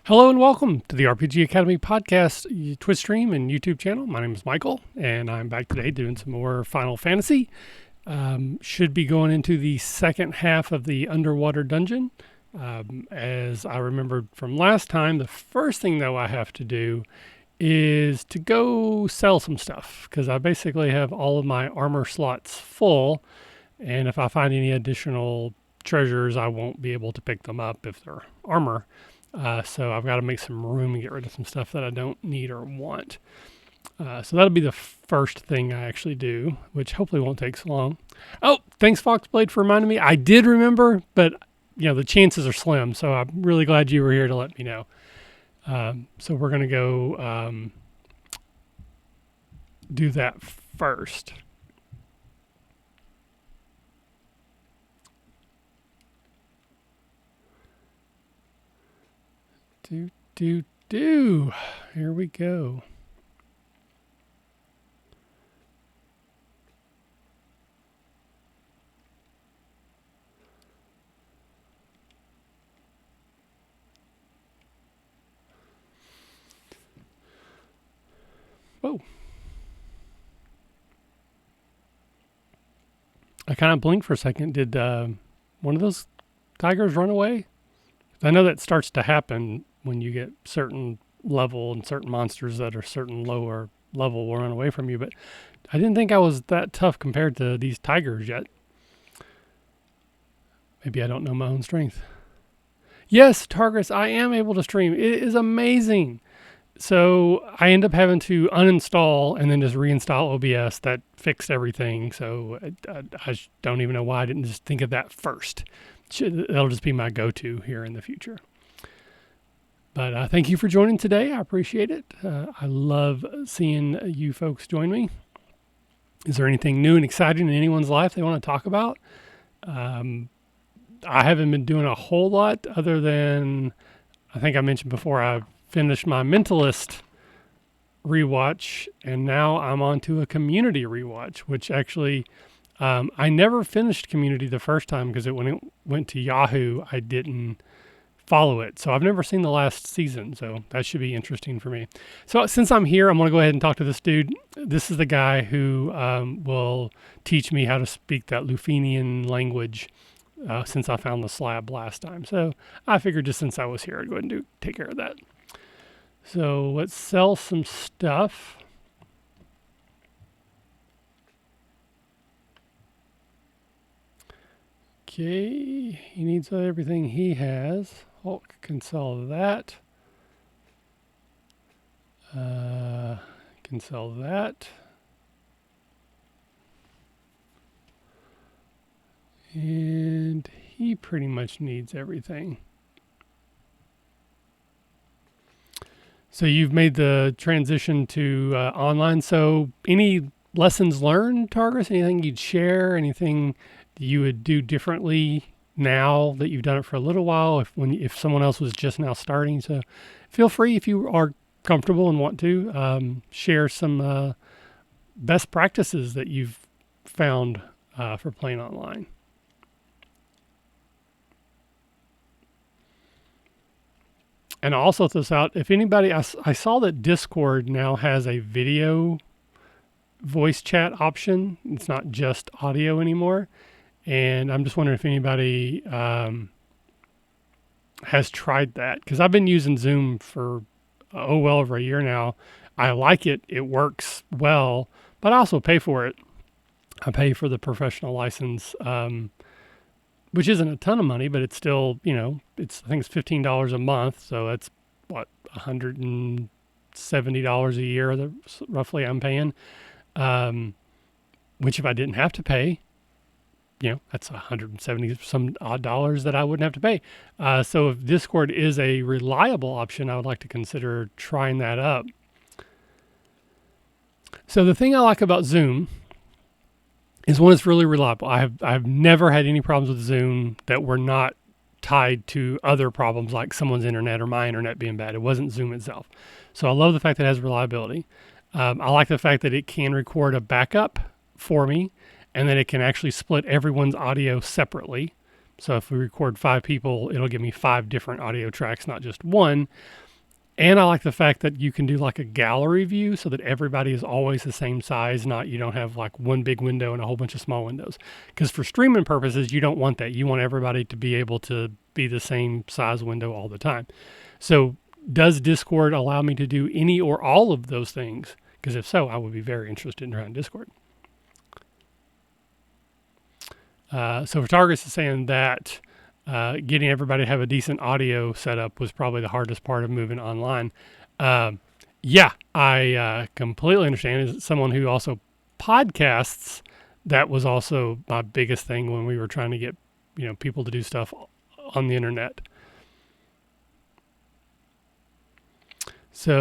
Hello and welcome to the RPG Academy podcast, Twitch stream, and YouTube channel. My name is Michael, and I'm back today doing some more Final Fantasy. Should be going into the second half of the underwater dungeon. As I remembered from last time, the first thing though I have to do is to go sell some stuff, because I basically have all of my armor slots full, and if I find any additional treasures, I won't be able to pick them up if they're armor. So I've got to make some room and get rid of some stuff that I don't need or want. So that'll be the first thing I actually do, which hopefully won't take so long. Oh, thanks Foxblade for reminding me. I did remember, but the chances are slim. So I'm really glad you were here to let me know. So we're going to go do that first. Here we go. Whoa. I kind of blinked for a second. Did one of those tigers run away? I know that starts to happen when you get certain level and certain monsters that are certain lower level will run away from you, but I didn't think I was that tough compared to these tigers yet. Maybe I don't know my own strength. Yes, Targus, I am able to stream. It is amazing. So I end up having to uninstall and then just reinstall OBS. That fixed everything. So I don't even know why I didn't just think of that first. That'll just be my go-to here in the future. But thank you for joining today. I appreciate it. I love seeing you folks join me. Is there anything new and exciting in anyone's life they want to talk about? I haven't been doing a whole lot other than, I think I mentioned before, I finished my Mentalist rewatch, and now I'm on to a Community rewatch, which actually, I never finished Community the first time because when it went to Yahoo, I didn't follow it. So I've never seen the last season, so that should be interesting for me. So since I'm here, I'm going to go ahead and talk to this dude. This is the guy who will teach me how to speak that Lufenian language since I found the slab last time. So I figured just since I was here, I'd go ahead and take care of that. So let's sell some stuff. Okay, he needs everything he has. Hulk can sell that. Can sell that. And he pretty much needs everything. So you've made the transition to online. So any lessons learned, Targus? Anything you'd share? Anything you would do differently now that you've done it for a little while? If someone else was just now starting, so feel free if you are comfortable and want to share some best practices that you've found for playing online. And I'll also throw this out. If anybody, I saw that Discord now has a video voice chat option. It's not just audio anymore. And I'm just wondering if anybody has tried that. Because I've been using Zoom for well over a year now. I like it. It works well. But I also pay for it. I pay for the professional license, which isn't a ton of money, but it's still, I think it's $15 a month. So that's what, $170 a year that roughly I'm paying. Which if I didn't have to pay, that's 170 some odd dollars that I wouldn't have to pay. So if Discord is a reliable option, I would like to consider trying that up. So the thing I like about Zoom is one, it's really reliable. I've never had any problems with Zoom that were not tied to other problems like someone's internet or my internet being bad. It wasn't Zoom itself. So I love the fact that it has reliability. I like the fact that it can record a backup for me and that it can actually split everyone's audio separately. So if we record 5 people, it'll give me 5 different audio tracks, not just one. And I like the fact that you can do like a gallery view so that everybody is always the same size, not you don't have like one big window and a whole bunch of small windows. Because for streaming purposes, you don't want that. You want everybody to be able to be the same size window all the time. So does Discord allow me to do any or all of those things? Because if so, I would be very interested in trying Discord. So Targus is saying that getting everybody to have a decent audio setup was probably the hardest part of moving online. Yeah, I completely understand. As someone who also podcasts, that was also my biggest thing when we were trying to get people to do stuff on the internet. So,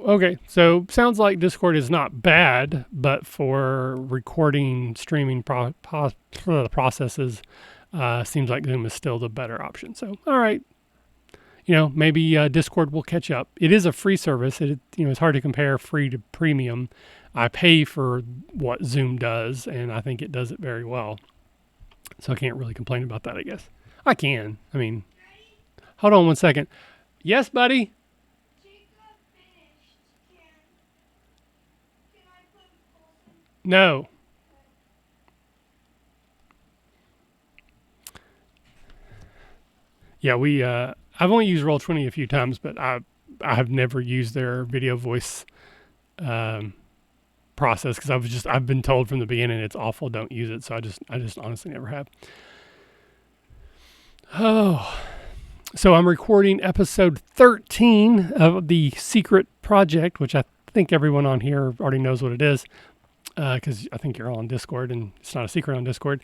okay. So sounds like Discord is not bad, but for recording, streaming processes, seems like Zoom is still the better option. So, all right. Maybe Discord will catch up. It is a free service. It's hard to compare free to premium. I pay for what Zoom does, and I think it does it very well. So I can't really complain about that, I guess. I can. I mean, hold on one second. Yes, buddy? Jacob finished. Can I put Colson? No. Yeah, I've only used Roll20 a few times, but I have never used their video voice process because I've been told from the beginning it's awful, don't use it. So I just honestly never have. Oh. So I'm recording episode 13 of the Secret Project, which I think everyone on here already knows what it is, because I think you're all on Discord, and it's not a secret on Discord.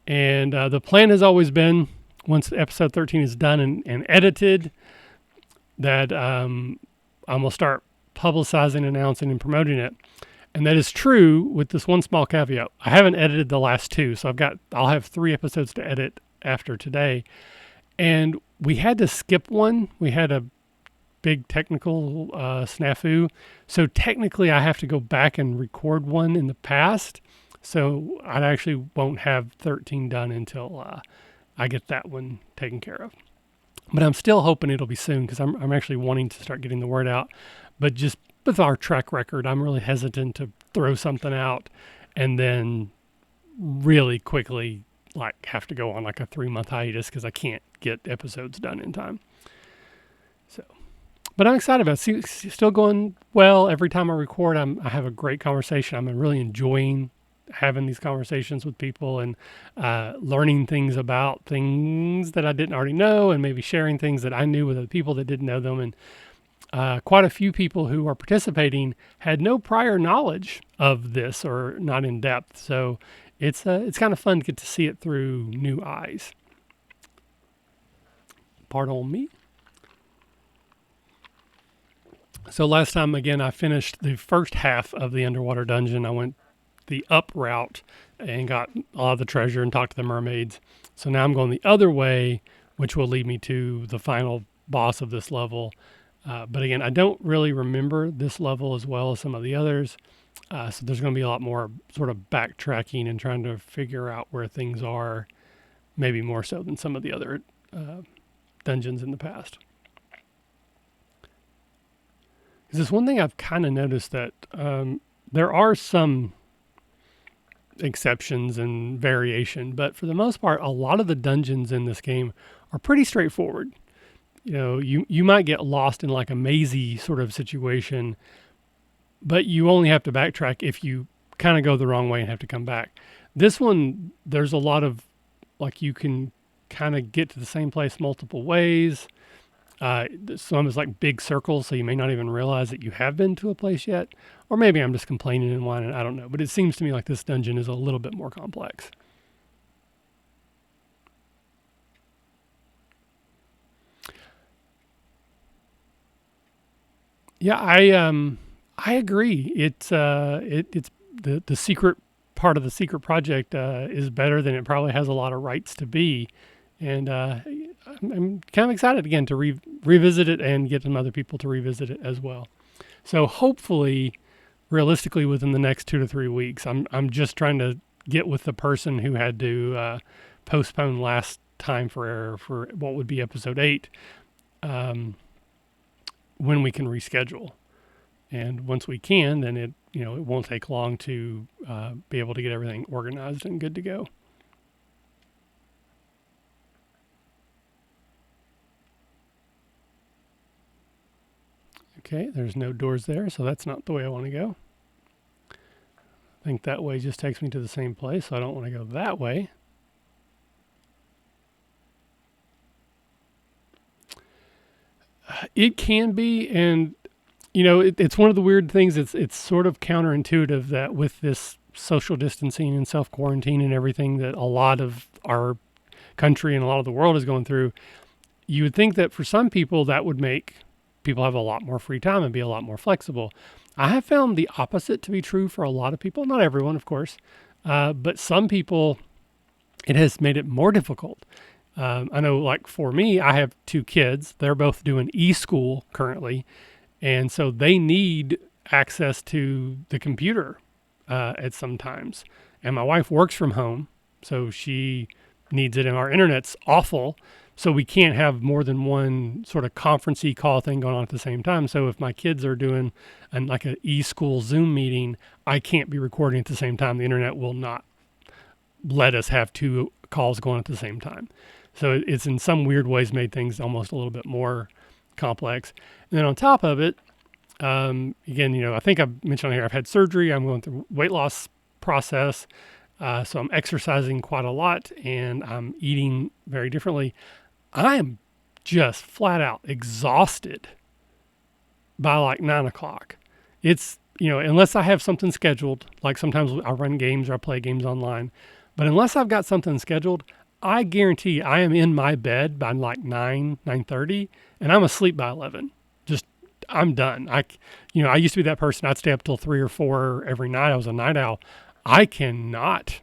And the plan has always been, once episode 13 is done and edited, that I'm going to start publicizing, announcing, and promoting it. And that is true with this one small caveat. I haven't edited the last 2, so I'll have 3 episodes to edit after today. And we had to skip one. We had a big technical snafu. So technically I have to go back and record one in the past. So I actually won't have 13 done until I get that one taken care of. But I'm still hoping it'll be soon because I'm actually wanting to start getting the word out. But just with our track record, I'm really hesitant to throw something out and then really quickly have to go on like a 3-month hiatus because I can't get episodes done in time. So, but I'm excited about it. Still going well. Every time I record, I have a great conversation. I'm really enjoying having these conversations with people and learning things about things that I didn't already know, and maybe sharing things that I knew with other people that didn't know them. And quite a few people who are participating had no prior knowledge of this or not in depth. So it's kind of fun to get to see it through new eyes. Pardon me. So last time, again, I finished the first half of the underwater dungeon. I went the up route and got a lot of the treasure and talked to the mermaids. So now I'm going the other way, which will lead me to the final boss of this level. But again, I don't really remember this level as well as some of the others. So there's going to be a lot more sort of backtracking and trying to figure out where things are, maybe more so than some of the other dungeons in the past. Because there's one thing I've kind of noticed that there are some exceptions and variation, but for the most part, a lot of the dungeons in this game are pretty straightforward. You might get lost in like a mazy sort of situation, but you only have to backtrack if you kind of go the wrong way and have to come back. This one, there's a lot of, you can kind of get to the same place multiple ways. Some is like big circles, so you may not even realize that you have been to a place yet. Or maybe I'm just complaining and whining, I don't know. But it seems to me like this dungeon is a little bit more complex. Yeah, I agree. It's the secret part of the secret project is better than it probably has a lot of rights to be, and I'm kind of excited again to revisit it and get some other people to revisit it as well. So hopefully, realistically, within the next 2 to 3 weeks, I'm just trying to get with the person who had to postpone last time for what would be episode 8 um, when we can reschedule. And once we can, then it won't take long to be able to get everything organized and good to go. Okay, there's no doors there, so that's not the way I want to go. I think that way just takes me to the same place, so I don't want to go that way. It can be, and it's one of the weird things. It's sort of counterintuitive that with this social distancing and self quarantine and everything that a lot of our country and a lot of the world is going through, you would think that for some people that would make people have a lot more free time and be a lot more flexible. I have found the opposite to be true for a lot of people. Not everyone, of course, but some people, it has made it more difficult. I know, like for me, I have 2 kids. They're both doing e-school currently, and so they need access to the computer at some times. And my wife works from home, so she needs it, and our internet's awful. So we can't have more than one sort of conferencey call thing going on at the same time. So if my kids are doing like an e-school Zoom meeting, I can't be recording at the same time. The internet will not let us have 2 calls going at the same time. So it's in some weird ways made things almost a little bit more complex. And then on top of it, again, I think I've mentioned here, I've had surgery. I'm going through weight loss process. So I'm exercising quite a lot and I'm eating very differently. I am just flat out exhausted by like 9 o'clock. It's, unless I have something scheduled, like sometimes I run games or I play games online, but unless I've got something scheduled, I guarantee I am in my bed by like 9:30 and I'm asleep by 11. Just, I'm done. I used to be that person. I'd stay up till 3 or 4 every night. I was a night owl. I cannot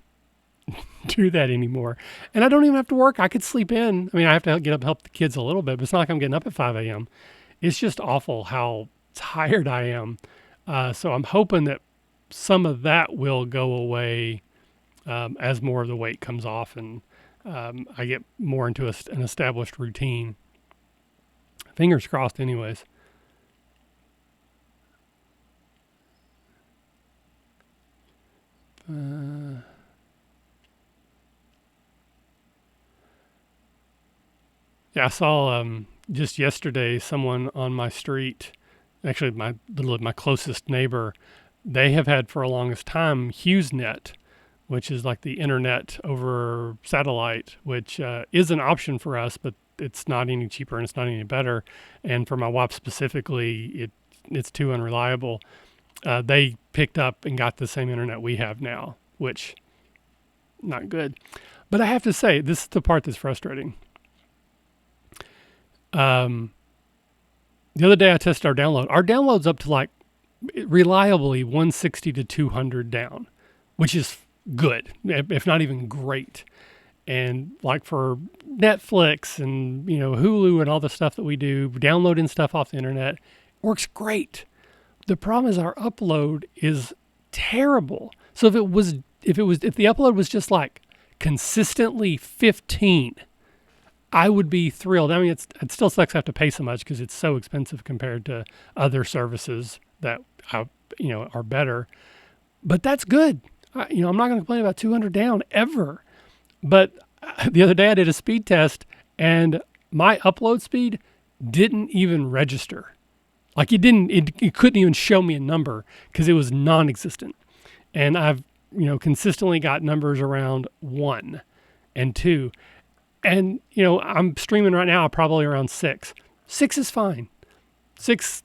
do that anymore. And I don't even have to work. I could sleep in. I mean, I have to get up and help the kids a little bit, but it's not like I'm getting up at 5 a.m. It's just awful how tired I am. So I'm hoping that some of that will go away as more of the weight comes off and I get more into an established routine. Fingers crossed anyways. Yeah, I saw just yesterday someone on my street, actually my closest neighbor, they have had for a longest time HughesNet, which is like the internet over satellite, which is an option for us, but it's not any cheaper and it's not any better. And for my wife specifically, it's too unreliable. They picked up and got the same internet we have now, which not good. But I have to say, this is the part that's frustrating. The other day I tested our download. Our download's up to like reliably 160 to 200 down, which is good, if not even great. And like for Netflix and Hulu and all the stuff that we do, downloading stuff off the internet works great. The problem is our upload is terrible. So if the upload was just like consistently 15, I would be thrilled. I mean, it still sucks I have to pay so much because it's so expensive compared to other services that are better. But that's good. I'm not going to complain about 200 down ever. But the other day I did a speed test and my upload speed didn't even register. Like it couldn't even show me a number because it was non-existent. And I've, consistently got numbers around 1 and 2. And, I'm streaming right now probably around 6. 6 is fine. 6,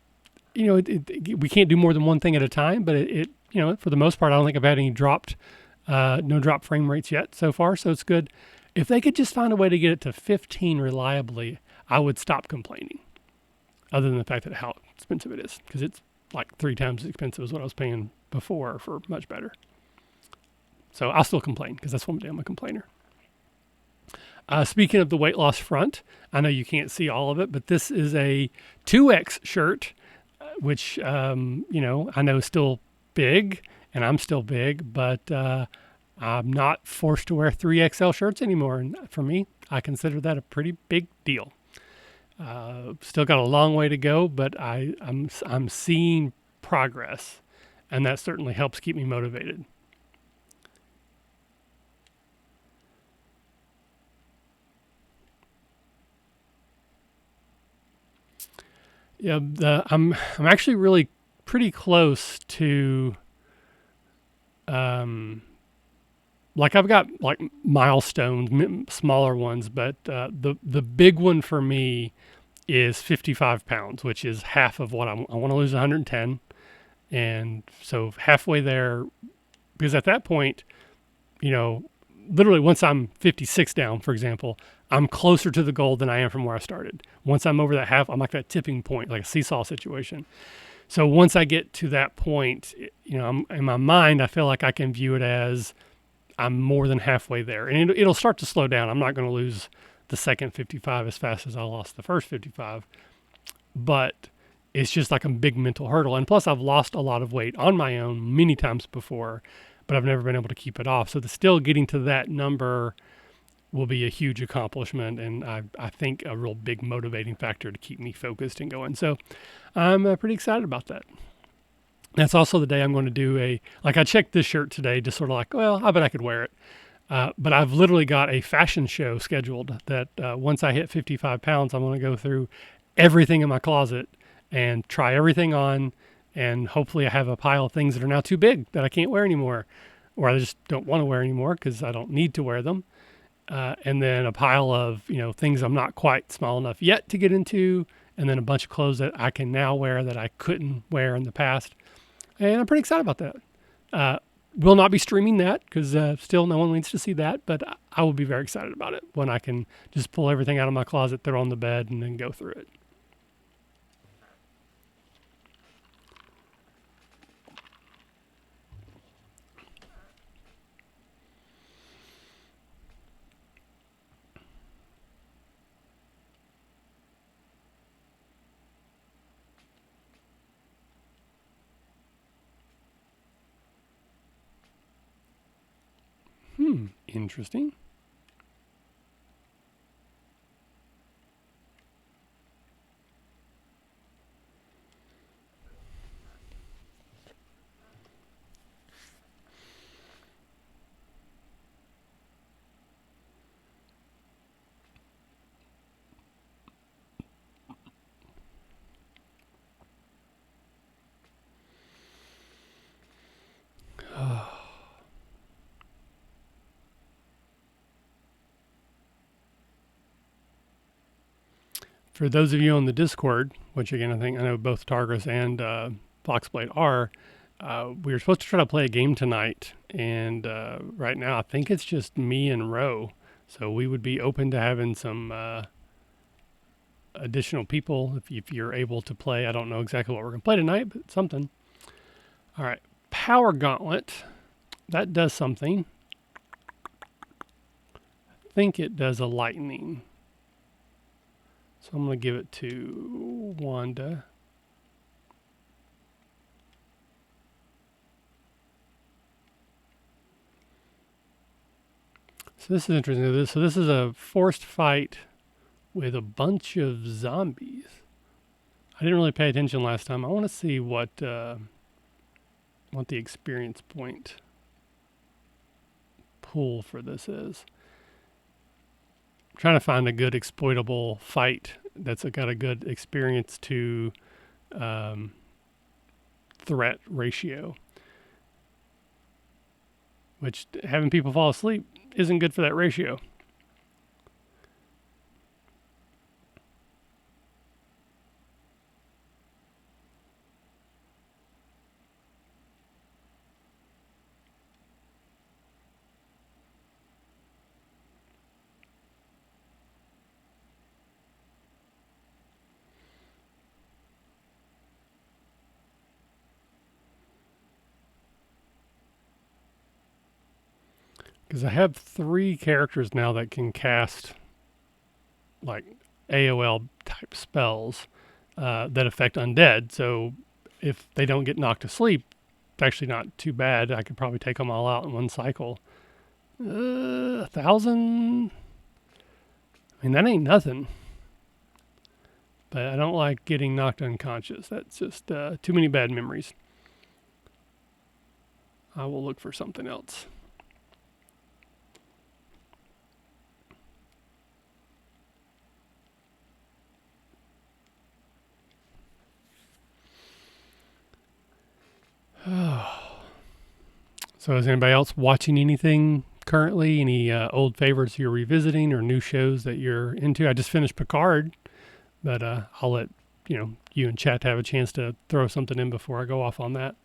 we can't do more than one thing at a time, but it for the most part, I don't think I've had any no drop frame rates yet so far. So it's good. If they could just find a way to get it to 15 reliably, I would stop complaining. Other than the fact that how expensive it is, because it's like 3 times as expensive as what I was paying before for much better. So I'll still complain because that's what I'm doing. I'm a complainer. Speaking of the weight loss front, I know you can't see all of it, but this is a 2X shirt, which, I know is still big and I'm still big, but I'm not forced to wear 3XL shirts anymore. And for me, I consider that a pretty big deal. Still got a long way to go, but I'm seeing progress, and that certainly helps keep me motivated. Yeah, I'm actually really pretty close to um, like I've got like milestones, smaller ones, but the big one for me is 55 pounds, which is half of what I want to lose 110, and so halfway there. Because at that point, you know, literally once I'm 56 down, for example, I'm closer to the goal than I am from where I started. Once I'm over that half, I'm like that tipping point, like a seesaw situation. So once I get to that point, in my mind, I feel like I can view it as I'm more than halfway there, and it'll start to slow down. I'm not going to lose the second 55 as fast as I lost the first 55, but it's just like a big mental hurdle. And plus, I've lost a lot of weight on my own many times before, but I've never been able to keep it off. So the still getting to that number will be a huge accomplishment, and I think a real big motivating factor to keep me focused and going. So I'm pretty excited about that. That's also the day I'm going to do I checked this shirt today, just sort of like, well, I bet I could wear it. But I've literally got a fashion show scheduled that once I hit 55 pounds, I'm going to go through everything in my closet and try everything on. And hopefully I have a pile of things that are now too big that I can't wear anymore, or I just don't want to wear anymore because I don't need to wear them. And then a pile of, things I'm not quite small enough yet to get into. And then a bunch of clothes that I can now wear that I couldn't wear in the past. And I'm pretty excited about that. Will not be streaming that because still no one needs to see that, but I will be very excited about it when I can just pull everything out of my closet, throw on the bed, and then go through it. Interesting. For those of you on the Discord, which again I know both Targus and Foxblade are, we were supposed to try to play a game tonight, and right now I think it's just me and Ro. So we would be open to having some additional people if you're able to play. I don't know exactly what we're going to play tonight, but something. All right. Power Gauntlet. That does something. I think it does a lightning. So I'm going to give it to Wanda. So this is interesting. So this is a forced fight with a bunch of zombies. I didn't really pay attention last time. I want to see what the experience point pool for this is. I'm trying to find a good exploitable fight that's got a good experience to threat ratio. Which having people fall asleep isn't good for that ratio. Because I have 3 characters now that can cast like AOL type spells that affect undead. So if they don't get knocked to sleep, it's actually not too bad. I could probably take them all out in one cycle. 1,000. I mean, that ain't nothing. But I don't like getting knocked unconscious. That's just too many bad memories. I will look for something else. So is anybody else watching anything currently? Any old favorites you're revisiting or new shows that you're into? I just finished Picard, but I'll let you and chat have a chance to throw something in before I go off on that.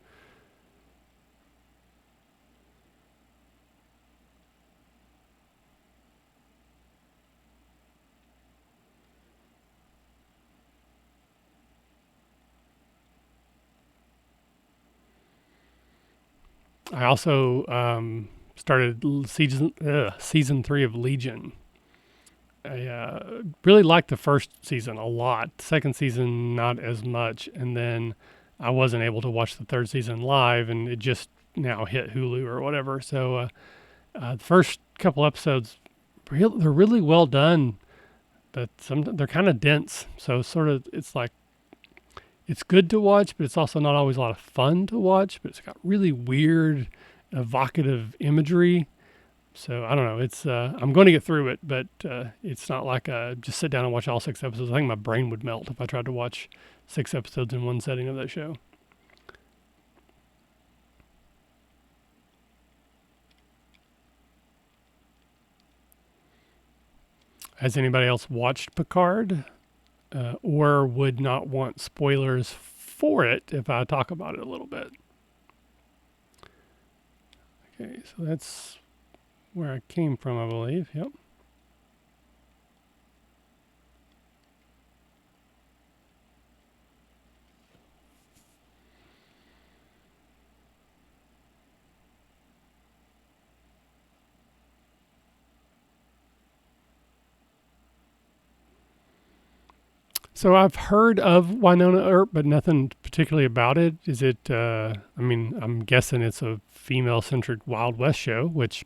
I also started season 3 of Legion. I really liked the first season a lot. Second season, not as much. And then I wasn't able to watch the third season live, and it just now hit Hulu or whatever. So the first couple episodes, they're really well done, but they're kind of dense. So sort of, it's like it's good to watch, but it's also not always a lot of fun to watch. But it's got really weird, evocative imagery. So I don't know. It's I'm going to get through it, but it's not like just sit down and watch all 6 episodes. I think my brain would melt if I tried to watch 6 episodes in one setting of that show. Has anybody else watched Picard, or would not want spoilers for it if I talk about it a little bit? Okay, so that's where I came from, I believe. Yep. So I've heard of Winona Earp, but nothing particularly about it. Is it? I mean, I'm guessing it's a female-centric Wild West show, which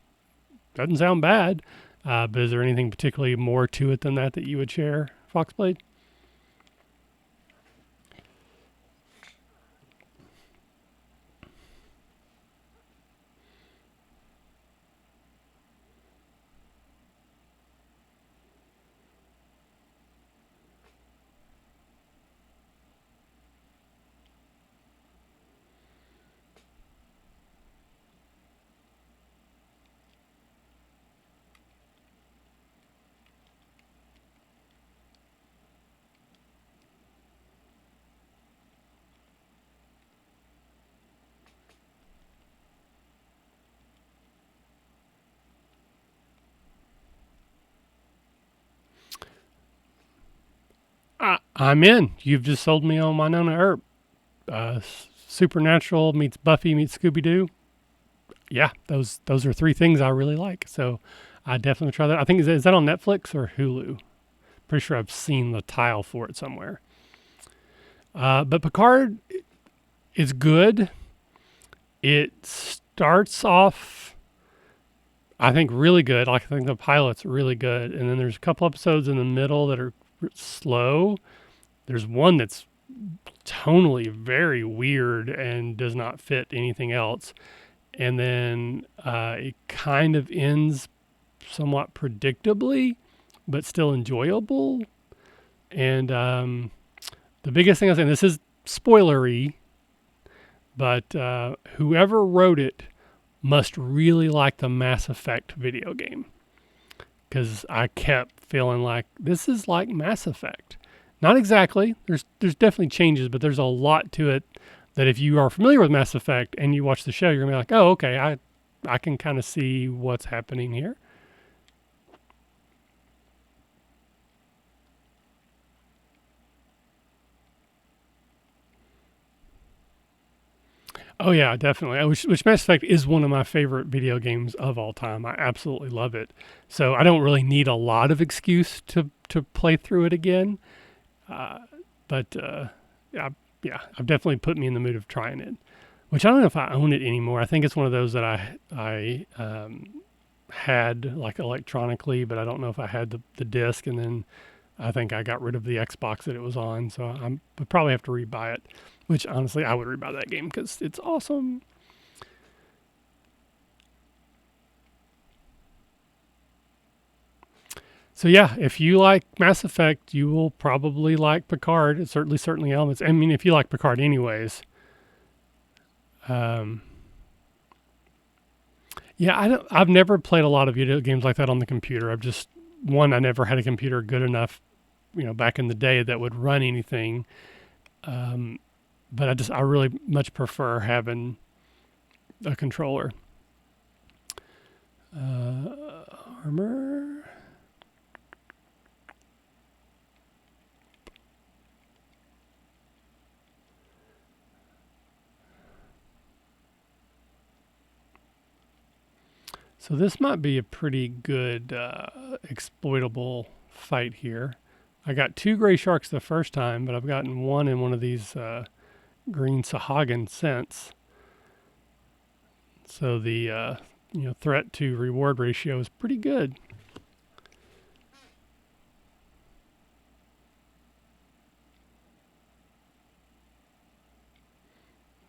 doesn't sound bad. But is there anything particularly more to it than that you would share, Foxblade? I'm in. You've just sold me on Winona Earp. Supernatural meets Buffy meets Scooby Doo. Yeah, those are three things I really like. So I definitely try that. I think is that on Netflix or Hulu? Pretty sure I've seen the tile for it somewhere. But Picard is good. It starts off, I think, really good. Like I think the pilot's really good, and then there's a couple episodes in the middle that are slow. There's one that's tonally very weird and does not fit anything else. And then it kind of ends somewhat predictably, but still enjoyable. And the biggest thing I was saying, this is spoilery, but whoever wrote it must really like the Mass Effect video game, because I kept feeling like this is like Mass Effect. Not exactly. There's definitely changes, but there's a lot to it that if you are familiar with Mass Effect and you watch the show, you're gonna be like, oh, okay, I can kind of see what's happening here. Oh yeah, definitely. Which Mass Effect is one of my favorite video games of all time. I absolutely love it. So I don't really need a lot of excuse to play through it again. Uh, but yeah, yeah, I've definitely put me in the mood of trying it. Which I don't know if I own it anymore. I think it's one of those that I had like electronically, but I don't know if I had the disc. And then I think I got rid of the Xbox that it was on, so I would probably have to rebuy it. Which honestly, I would rebuy that game because it's awesome. So yeah, if you like Mass Effect, you will probably like Picard. It's certainly elements. I mean, if you like Picard, anyways. Um, yeah, I've never played a lot of video games like that on the computer. I've just one. I never had a computer good enough, back in the day that would run anything. Um, but I really much prefer having a controller. Armor. So this might be a pretty good exploitable fight here. I got two gray sharks the first time, but I've gotten one in one of these green Sahagin since. So the threat to reward ratio is pretty good.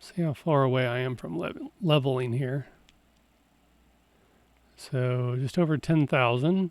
See how far away I am from leveling here. So just over 10,000.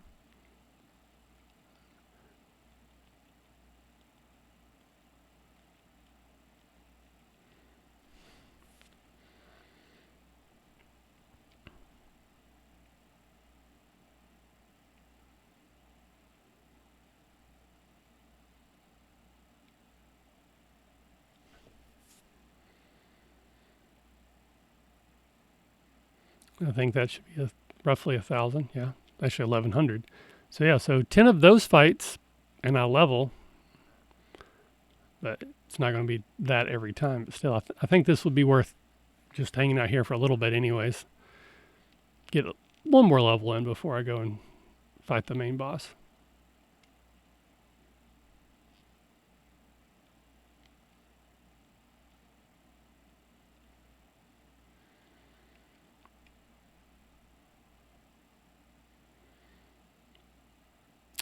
I think that should be roughly 1,000. Yeah, actually 1,100. So yeah, so 10 of those fights, and I level, but it's not going to be that every time. But still, I think this would be worth just hanging out here for a little bit, anyways. Get one more level in before I go and fight the main boss.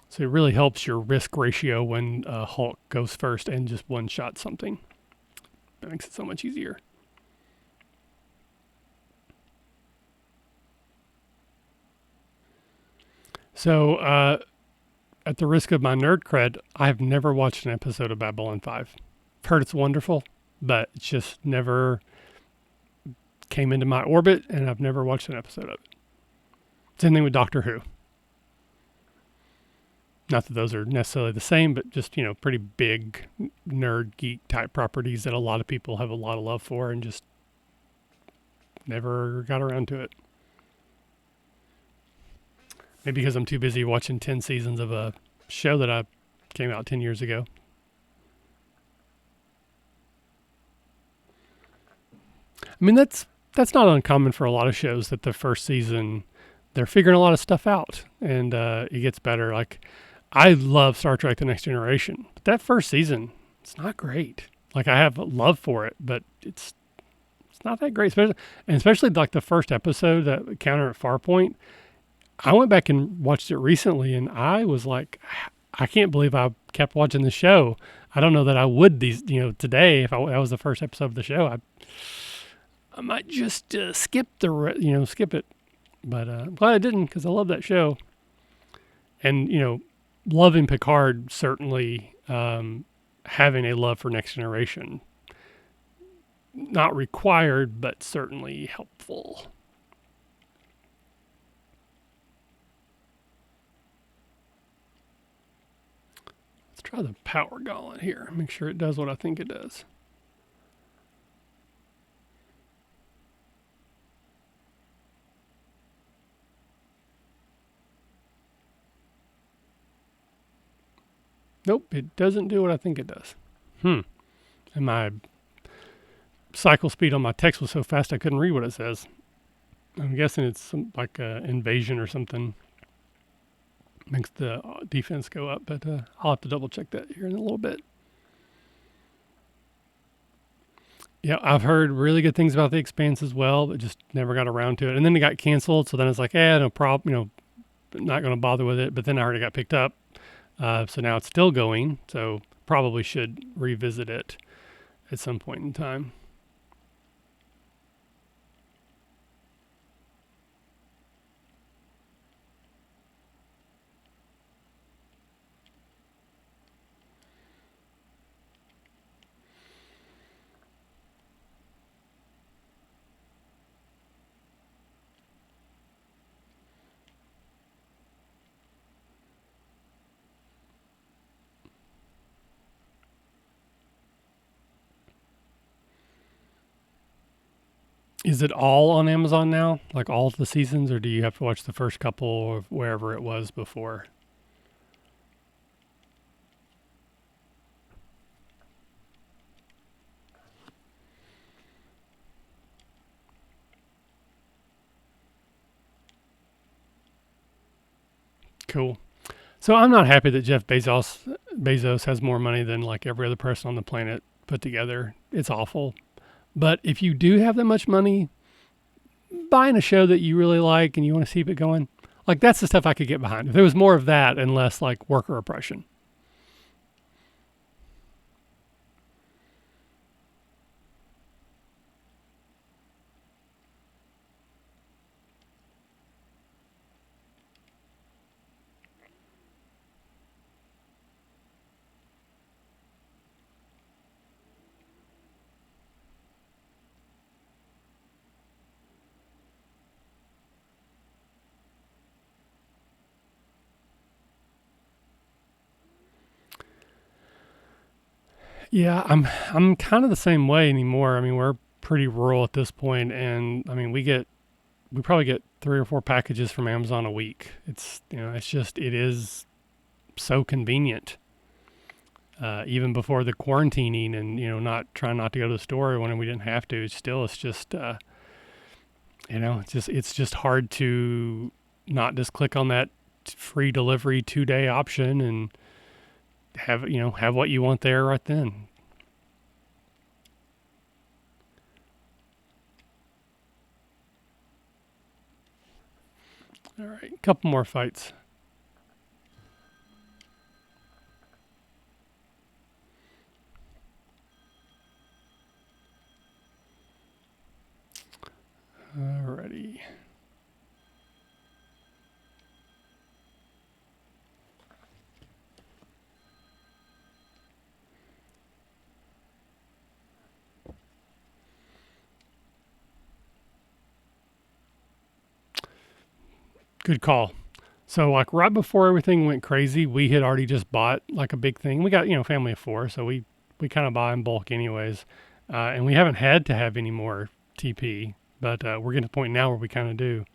So it really helps your risk ratio when Hulk goes first and just one shot something. That makes it so much easier. So, at the risk of my nerd cred, I've never watched an episode of Babylon 5. I've heard it's wonderful, but it's just never came into my orbit, and I've never watched an episode of it. Same thing with Doctor Who. Not that those are necessarily the same, but just, pretty big nerd geek type properties that a lot of people have a lot of love for and just never got around to it. Maybe because I'm too busy watching 10 seasons of a show that I came out 10 years ago. I mean, that's not uncommon for a lot of shows that the first season they're figuring a lot of stuff out and it gets better. Like I love Star Trek: The Next Generation, but that first season it's not great. Like I have love for it, but it's not that great. Especially like the first episode, that Counter at Farpoint. I went back and watched it recently, and I was like, I can't believe I kept watching the show. I don't know that I would today if that was the first episode of the show. I might just skip it. But I'm glad I didn't because I love that show. And loving Picard certainly having a love for Next Generation, not required, but certainly helpful. Let's try the power gauntlet here. Make sure it does what I think it does. Nope, it doesn't do what I think it does. And my cycle speed on my text was so fast I couldn't read what it says. I'm guessing it's like invasion or something. Makes the defense go up, but I'll have to double check that here in a little bit. Yeah, I've heard really good things about The Expanse as well, but just never got around to it. And then it got canceled, so then it's like, no problem, not going to bother with it. But then I heard it got picked up, so now it's still going. So probably should revisit it at some point in time. Is it all on Amazon now, like all of the seasons, or do you have to watch the first couple or wherever it was before? Cool. So I'm not happy that Jeff Bezos has more money than like every other person on the planet put together. It's awful. But if you do have that much money, buying a show that you really like and you want to keep it going, like that's the stuff I could get behind. If there was more of that and less like worker oppression. Yeah, I'm kind of the same way anymore. I mean, we're pretty rural at this point, and I mean, we probably get 3 or 4 packages from Amazon a week. It's just it is so convenient. Even before the quarantining and not trying not to go to the store when we didn't have to, it's just it's just hard to not just click on that free delivery 2 day option and have what you want there right then. All right, a couple more fights. Alrighty. Good call. So like right before everything went crazy, we had already just bought like a big thing. We got family of four, so we kind of buy in bulk anyways, and we haven't had to have any more TP, but we're getting to the point now where we kind of do.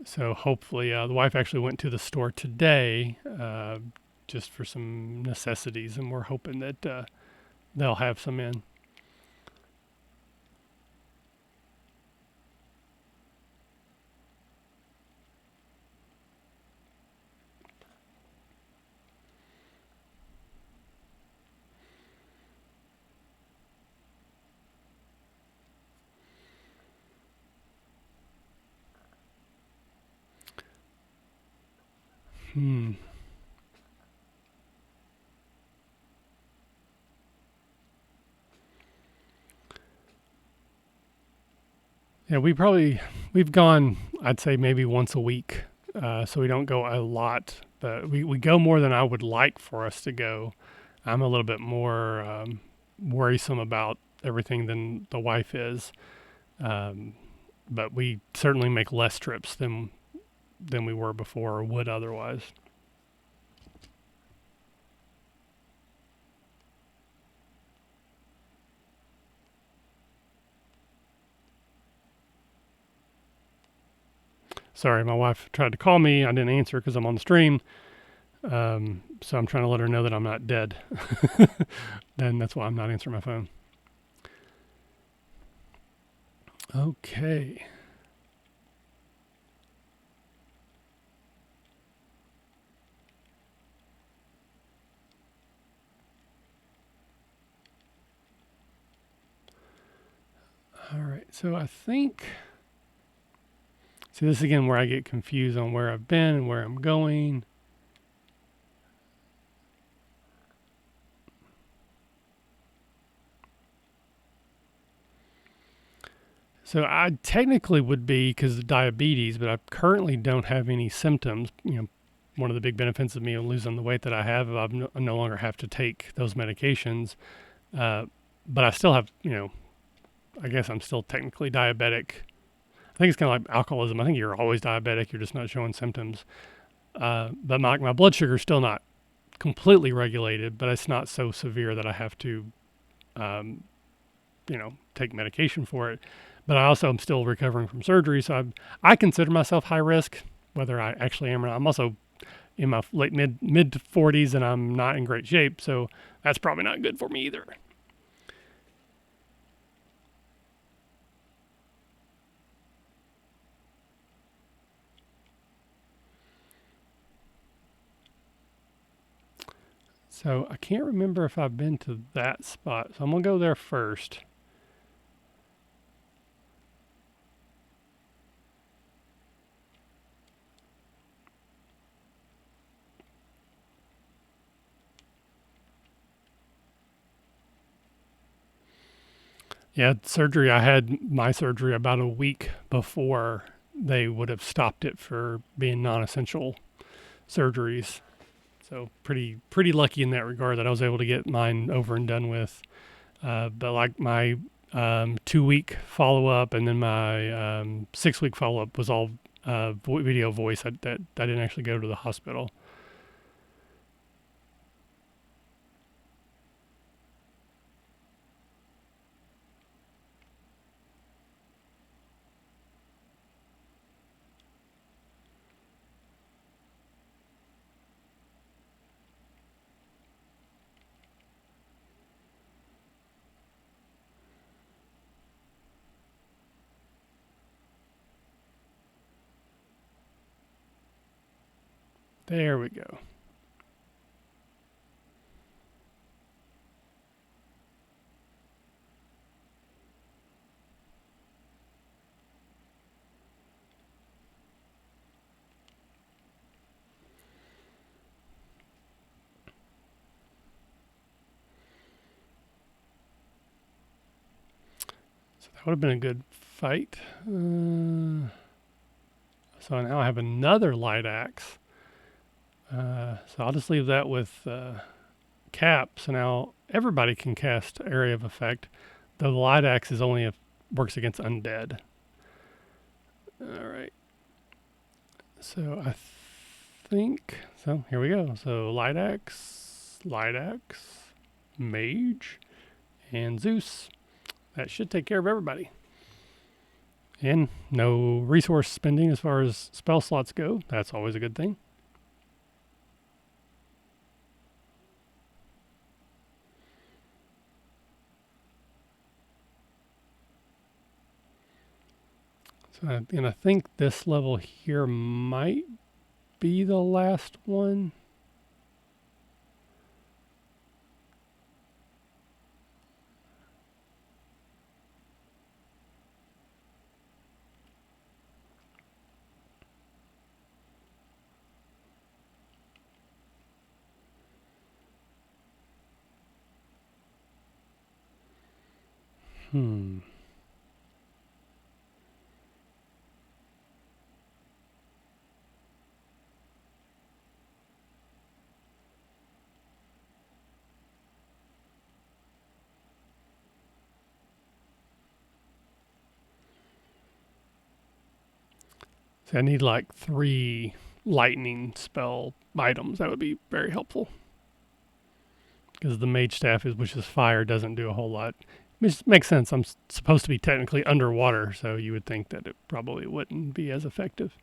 So hopefully, the wife actually went to the store today, just for some necessities, and we're hoping that they'll have some in. Hmm. Yeah, we've gone. I'd say maybe once a week, so we don't go a lot, but we go more than I would like for us to go. I'm a little bit more worrisome about everything than the wife is, um, but we certainly make less trips than we were before or would otherwise. Sorry, my wife tried to call me. I didn't answer because I'm on the stream. So I'm trying to let her know that I'm not dead. Then that's why I'm not answering my phone. Okay. All right, so I think. See, this is again where I get confused on where I've been and where I'm going. So I technically would be because of diabetes, but I currently don't have any symptoms. One of the big benefits of me losing the weight that I have, I no longer have to take those medications. Uh, but I still have, I guess I'm still technically diabetic. I think it's kind of like alcoholism. I think you're always diabetic. You're just not showing symptoms. But my blood sugar is still not completely regulated, but it's not so severe that I have to, um, take medication for it. But I also am still recovering from surgery, so I consider myself high risk, whether I actually am or not. I'm also in my late mid to 40s, and I'm not in great shape, so that's probably not good for me either. So I can't remember if I've been to that spot, so I'm gonna go there first. Yeah, surgery. I had my surgery about a week before they would have stopped it for being non-essential surgeries. So pretty lucky in that regard that I was able to get mine over and done with. But like my 2 week follow up and then my 6 week follow up was all video voice. That I didn't actually go to the hospital. There we go. So that would have been a good fight. So now I have another light axe. So I'll just leave that with Cap. So now everybody can cast Area of Effect, though the light axe is only if works against undead. All right. So I think so. Here we go. So light axe, mage, and Zeus. That should take care of everybody. And no resource spending as far as spell slots go. That's always a good thing. And I think this level here might be the last one. Hmm. So I need like 3 lightning spell items. That would be very helpful. Because the mage staff is, which is fire, doesn't do a whole lot. Which makes sense. I'm supposed to be technically underwater, so you would think that it probably wouldn't be as effective.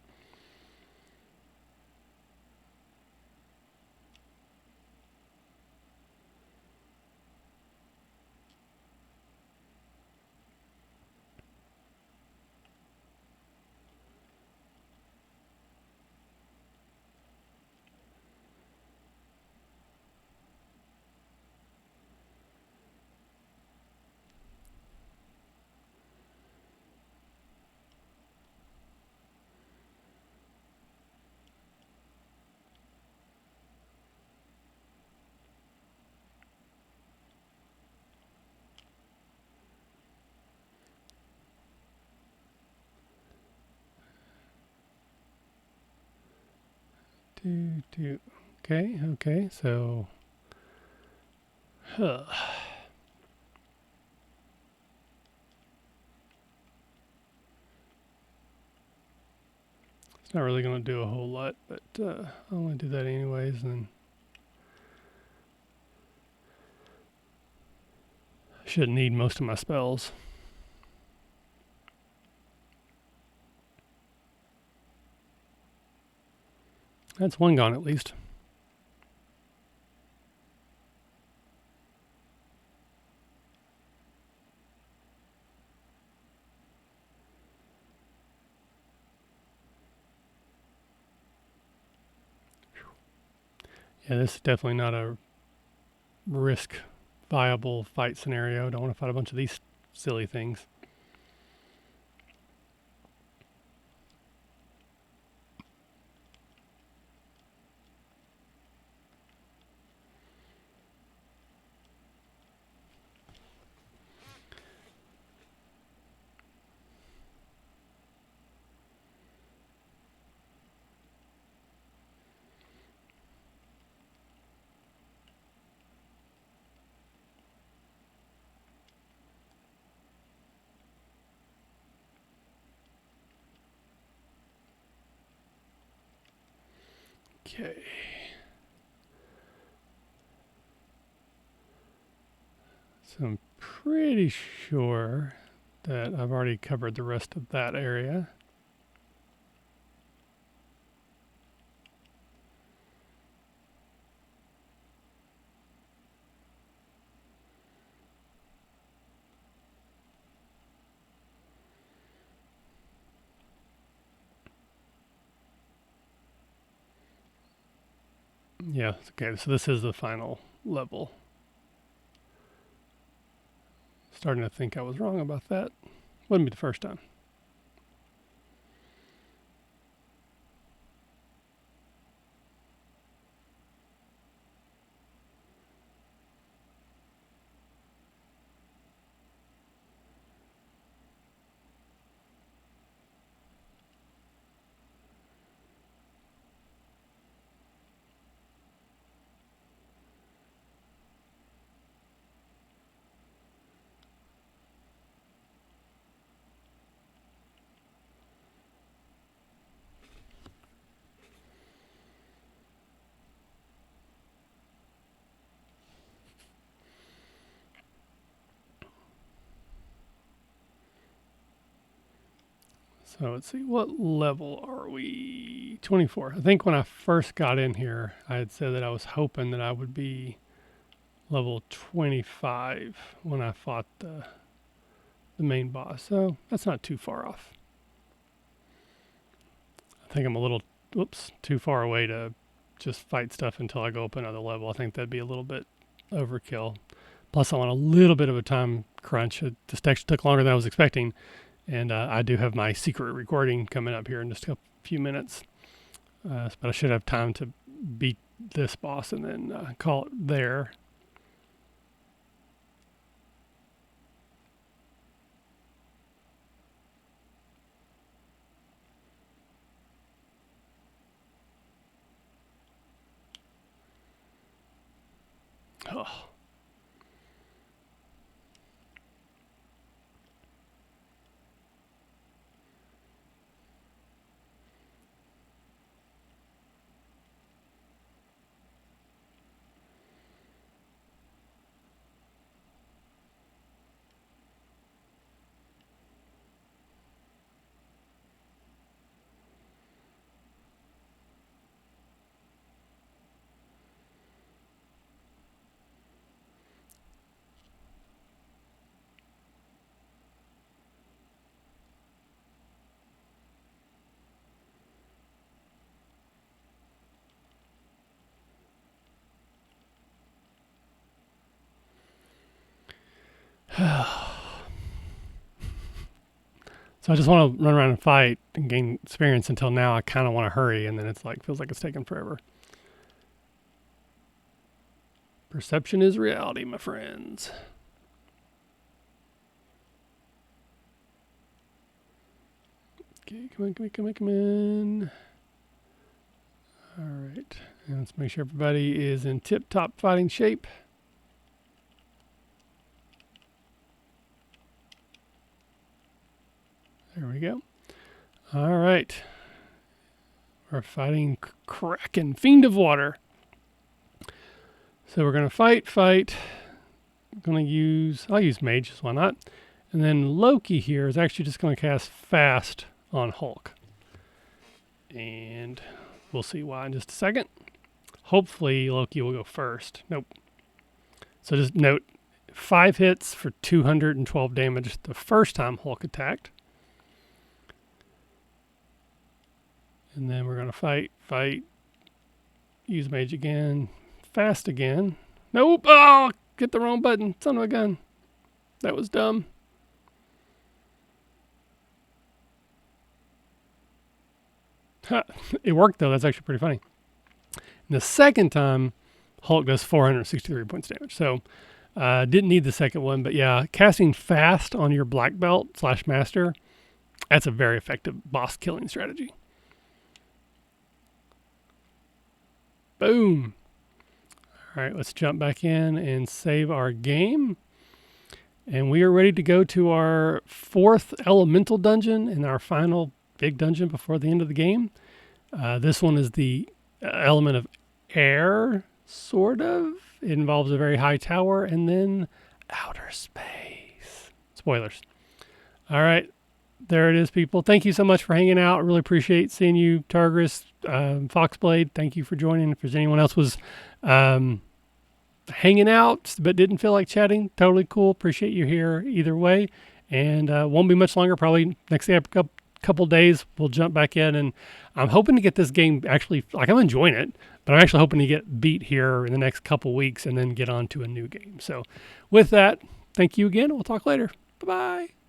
Okay, so huh. It's not really going to do a whole lot, but I'm going to do that anyways. And I shouldn't need most of my spells. That's one gone at least. Yeah, this is definitely not a risk viable fight scenario. Don't want to fight a bunch of these silly things. Okay. So I'm pretty sure that I've already covered the rest of that area. Yeah, okay, so this is the final level. Starting to think I was wrong about that. Wouldn't be the first time. So let's see, what level are we? 24. I think when I first got in here, I had said that I was hoping that I would be level 25 when I fought the main boss. So that's not too far off. I think I'm a little, too far away to just fight stuff until I go up another level. I think that'd be a little bit overkill. Plus, I'm on a little bit of a time crunch. This actually took longer than I was expecting. And I do have my secret recording coming up here in just a few minutes. But I should have time to beat this boss and then call it there. Oh. So I just want to run around and fight and gain experience until now. I kind of want to hurry, and then it's like feels like it's taking forever. Perception is reality, my friends. Okay, come on. All right. And let's make sure everybody is in tip-top fighting shape. There we go. All right. We're fighting Kraken, Fiend of Water. So we're going to fight. I'm going to I'll use Mages, why not? And then Loki here is actually just going to cast Fast on Hulk. And we'll see why in just a second. Hopefully Loki will go first. Nope. So just note, 5 hits for 212 damage the first time Hulk attacked. And then we're going to fight, use Mage again, Fast again. Nope! Oh, get the wrong button, son of a gun. That was dumb. It worked though, that's actually pretty funny. And the second time, Hulk does 463 points damage. So, didn't need the second one, but yeah, casting Fast on your black belt / master, that's a very effective boss killing strategy. Boom. All right, let's jump back in and save our game. And we are ready to go to our 4th elemental dungeon and our final big dungeon before the end of the game. This one is the element of air, sort of. It involves a very high tower and then outer space. Spoilers. All right. There it is, people. Thank you so much for hanging out. I really appreciate seeing you, Targus, Foxblade. Thank you for joining. If there's anyone else was hanging out but didn't feel like chatting, totally cool. Appreciate you here either way. And won't be much longer. Probably next couple days we'll jump back in. And I'm hoping to get this game actually, like I'm enjoying it, but I'm actually hoping to get beat here in the next couple weeks and then get on to a new game. So with that, thank you again. We'll talk later. Bye-bye.